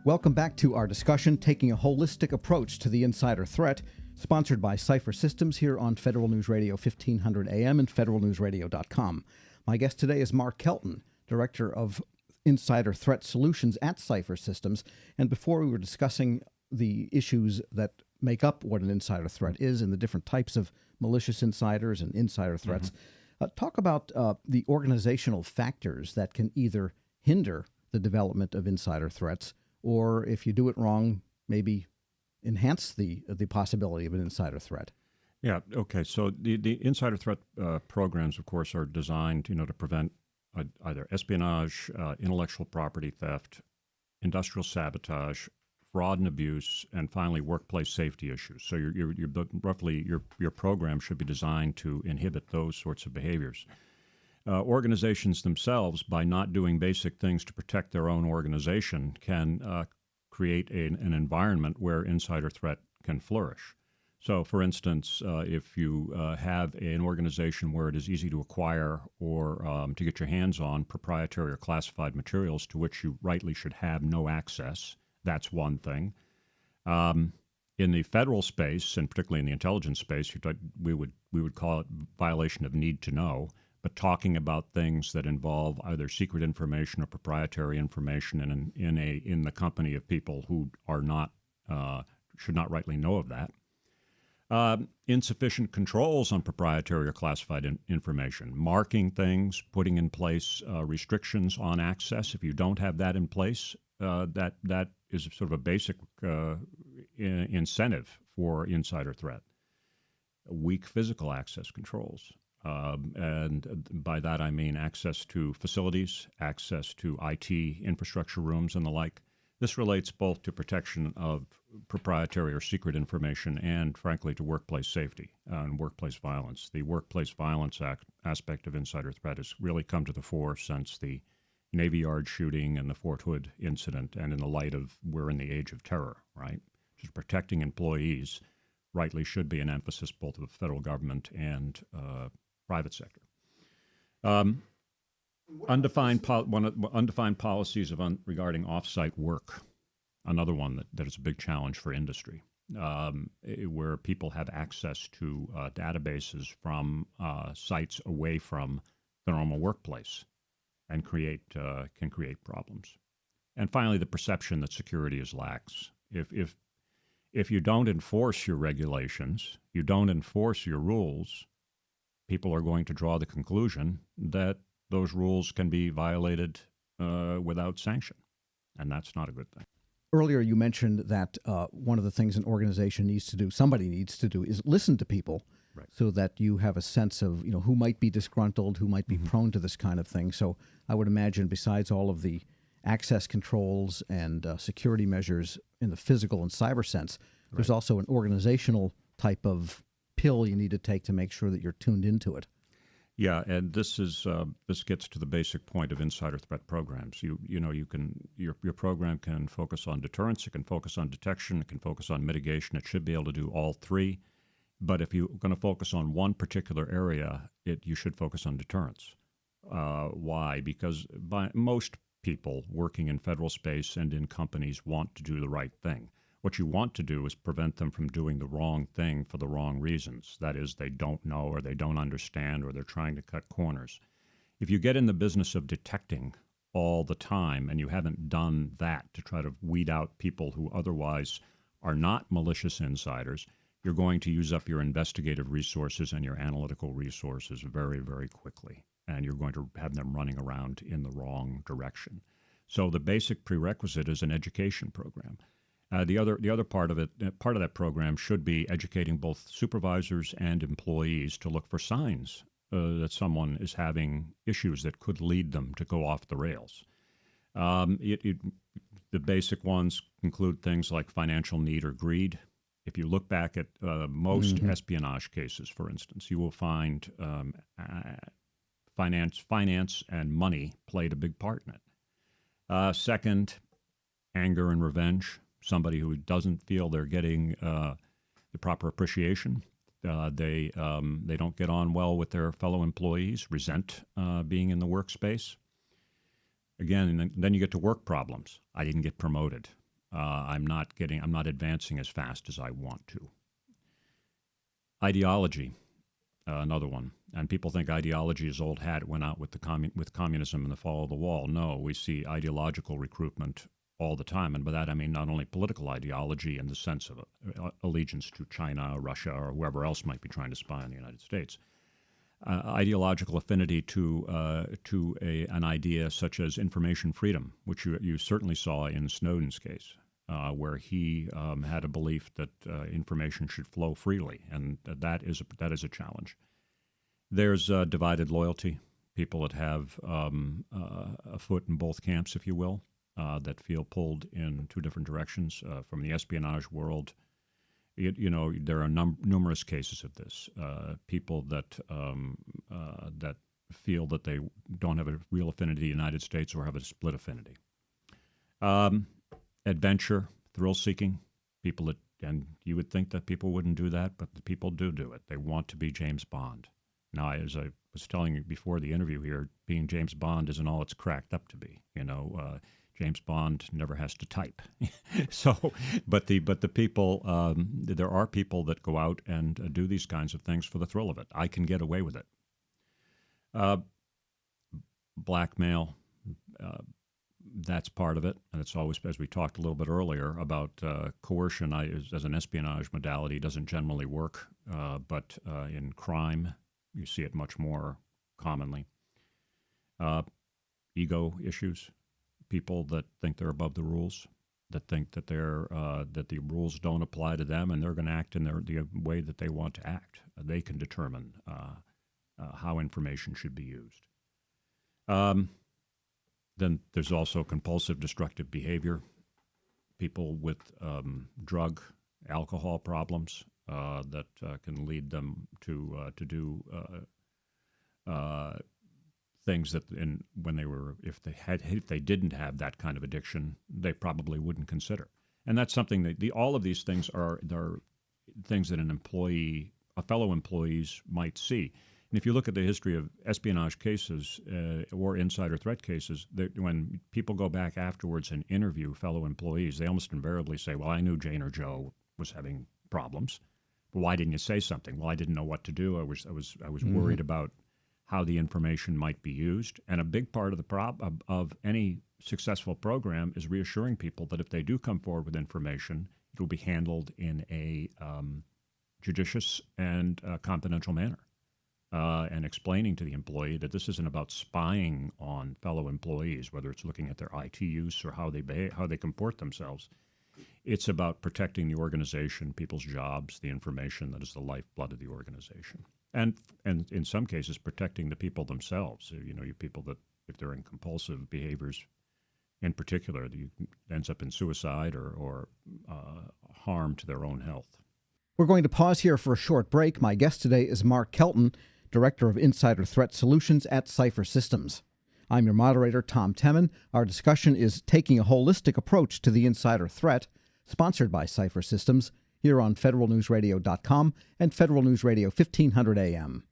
Welcome back to our discussion, taking a holistic approach to the insider threat, sponsored by Cipher Systems here on Federal News Radio 1500 AM and federalnewsradio.com. My guest today is Mark Kelton, Director of Insider Threat Solutions at Cipher Systems. And before we were discussing the issues that make up what an insider threat is and the different types of malicious insiders and insider threats, talk about the organizational factors that can either hinder the development of insider threats or, if you do it wrong, maybe enhance the possibility of an insider threat. Yeah. Okay. So the insider threat programs, of course, are designed, to prevent either espionage, intellectual property theft, industrial sabotage, fraud and abuse, and finally workplace safety issues. So your program should be designed to inhibit those sorts of behaviors. Organizations themselves, by not doing basic things to protect their own organization, can create an environment where insider threat can flourish. So, for instance, if you have an organization where it is easy to acquire or to get your hands on proprietary or classified materials to which you rightly should have no access, that's one thing. In the federal space, and particularly in the intelligence space, we would call it violation of need to know. But talking about things that involve either secret information or proprietary information in the company of people who are not should not rightly know of that. Insufficient controls on proprietary or classified information, marking things, putting in place restrictions on access. If you don't have that in place, that is sort of a basic incentive for insider threat. Weak physical access controls. And by that I mean access to facilities, access to IT infrastructure rooms and the like. This relates both to protection of proprietary or secret information and, frankly, to workplace safety and workplace violence. The workplace violence aspect of insider threat has really come to the fore since the Navy Yard shooting and the Fort Hood incident, and in the light of we're in the age of terror, right? Just protecting employees rightly should be an emphasis both of the federal government and private sector. Undefined policies regarding off-site work, another one that is a big challenge for industry, where people have access to databases from sites away from the normal workplace and can create problems. And finally, the perception that security is lax. If you don't enforce your regulations, you don't enforce your rules, people are going to draw the conclusion that those rules can be violated without sanction, and that's not a good thing. Earlier, you mentioned that one of the things an organization needs to do, somebody needs to do, is listen to people, right, so that you have a sense of who might be disgruntled, who might be prone to this kind of thing. So I would imagine, besides all of the access controls and security measures in the physical and cyber sense, there's also an organizational type of pill you need to take to make sure that you're tuned into it. Yeah, and this gets to the basic point of insider threat programs. Your program can focus on deterrence, it can focus on detection, it can focus on mitigation. It should be able to do all three. But if you're going to focus on one particular area, you should focus on deterrence. Why? Because most people working in federal space and in companies want to do the right thing. What you want to do is prevent them from doing the wrong thing for the wrong reasons. That is, they don't know or they don't understand or they're trying to cut corners. If you get in the business of detecting all the time and you haven't done that to try to weed out people who otherwise are not malicious insiders, you're going to use up your investigative resources and your analytical resources very, very quickly. And you're going to have them running around in the wrong direction. So the basic prerequisite is an education program. The other part of that program should be educating both supervisors and employees to look for signs that someone is having issues that could lead them to go off the rails. The basic ones include things like financial need or greed. If you look back at most espionage cases, for instance, you will find finance and money played a big part in it. Second, anger and revenge. Somebody who doesn't feel they're getting the proper appreciation. They don't get on well with their fellow employees, resent being in the workspace. Again, and then you get to work problems. I didn't get promoted. I'm not advancing as fast as I want to. Ideology, another one. And people think ideology is old hat. It went out with with communism and the fall of the wall. No, we see ideological recruitment all the time. And by that, I mean not only political ideology in the sense of allegiance to China, Russia, or whoever else might be trying to spy on the United States. Ideological affinity to an idea such as information freedom, which you certainly saw in Snowden's case, where he had a belief that information should flow freely, and that is a challenge. There's divided loyalty, people that have a foot in both camps, if you will, that feel pulled in two different directions. From the espionage world, there are numerous cases of this. People that that feel that they don't have a real affinity to the United States or have a split affinity. Adventure, thrill-seeking, people that, and you would think that people wouldn't do that, but the people do it. They want to be James Bond. Now, as I was telling you before the interview here, being James Bond isn't all it's cracked up to be. James Bond never has to type. So, but the people, there are people that go out and do these kinds of things for the thrill of it. I can get away with it. Blackmail, that's part of it, and it's always, as we talked a little bit earlier about coercion as an espionage modality, doesn't generally work, but in crime, you see it much more commonly. Ego issues. People that think they're above the rules, that think that that the rules don't apply to them, and they're going to act in the way that they want to act. They can determine how information should be used. Then there's also compulsive destructive behavior. People with drug, alcohol problems that can lead them to do things that if they didn't have that kind of addiction, they probably wouldn't consider. And that's something that all of these things are things that fellow employees might see. And if you look at the history of espionage cases or insider threat cases, when people go back afterwards and interview fellow employees, they almost invariably say, well, I knew Jane or Joe was having problems, but why didn't you say something? Well, I didn't know what to do. I was worried about how the information might be used. And a big part of the of any successful program is reassuring people that if they do come forward with information, it will be handled in a judicious and confidential manner, and explaining to the employee that this isn't about spying on fellow employees, whether it's looking at their IT use or how they behave, how they comport themselves. It's about protecting the organization, people's jobs, the information that is the lifeblood of the organization. And in some cases, protecting the people themselves. You people that, if they're in compulsive behaviors in particular, ends up in suicide or harm to their own health. We're going to pause here for a short break. My guest today is Mark Kelton, Director of Insider Threat Solutions at Cipher Systems. I'm your moderator, Tom Temin. Our discussion is Taking a Holistic Approach to the Insider Threat, sponsored by Cipher Systems, here on federalnewsradio.com and Federal News Radio 1500 AM.